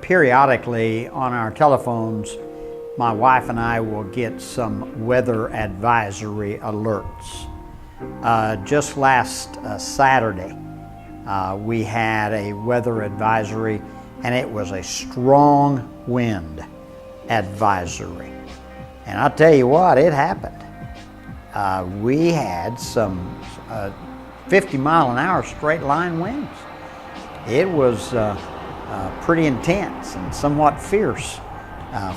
periodically on our telephones, my wife and I will get some weather advisory alerts. Just last Saturday, we had a weather advisory, and it was a strong wind advisory. And I'll tell you what, it happened. We had some 50-mile-an-hour straight line winds. It was pretty intense and somewhat fierce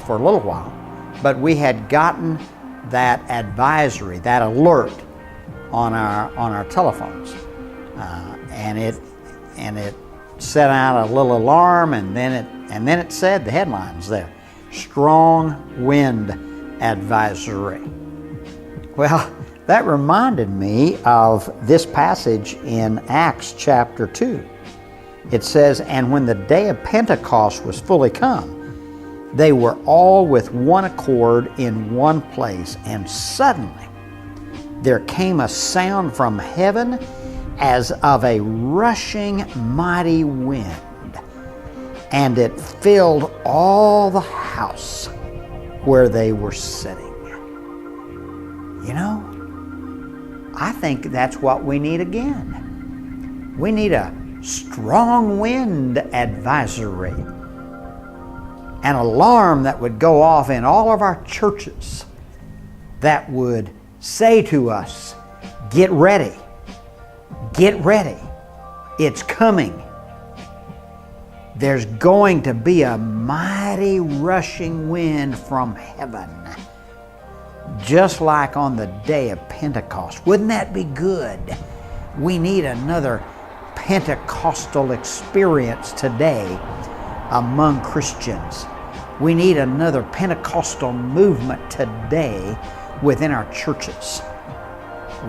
for a little while. But we had gotten that advisory, that alert on our telephones, and it set out a little alarm, and then it said the headlines there: strong wind advisory. Well, that reminded me of this passage in Acts chapter 2. It says, "And when the day of Pentecost was fully come, they were all with one accord in one place, and suddenly there came a sound from heaven as of a rushing mighty wind, and it filled all the house where they were sitting." You know, I think that's what we need again. We need a strong wind advisory, an alarm that would go off in all of our churches that would say to us, get ready, it's coming. There's going to be a mighty rushing wind from heaven, just like on the day of Pentecost. Wouldn't that be good? We need another Pentecostal experience today among Christians. We need another Pentecostal movement today within our churches.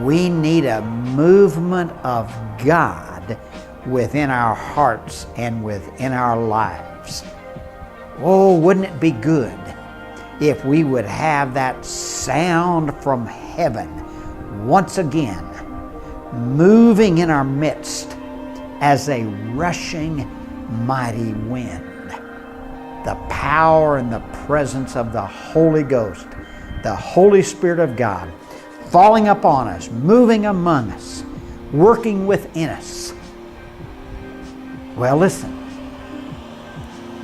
We need a movement of God within our hearts and within our lives. Oh, wouldn't it be good if we would have that sound from heaven once again, moving in our midst as a rushing mighty wind. The power and the presence of the Holy Ghost, the Holy Spirit of God, falling upon us, moving among us, working within us. Well, listen,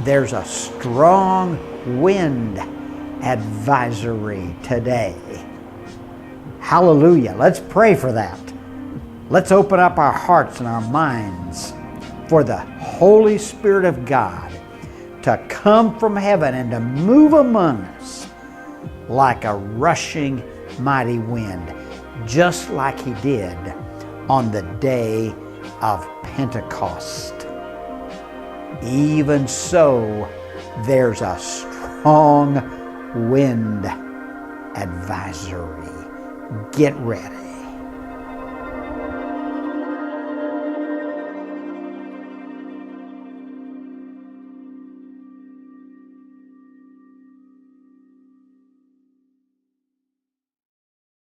there's a strong wind advisory today. Hallelujah. Let's pray for that. Let's open up our hearts and our minds for the Holy Spirit of God to come from heaven and to move among us like a rushing mighty wind, just like He did on the day of Pentecost. Even so, there's a strong wind advisory. Get ready.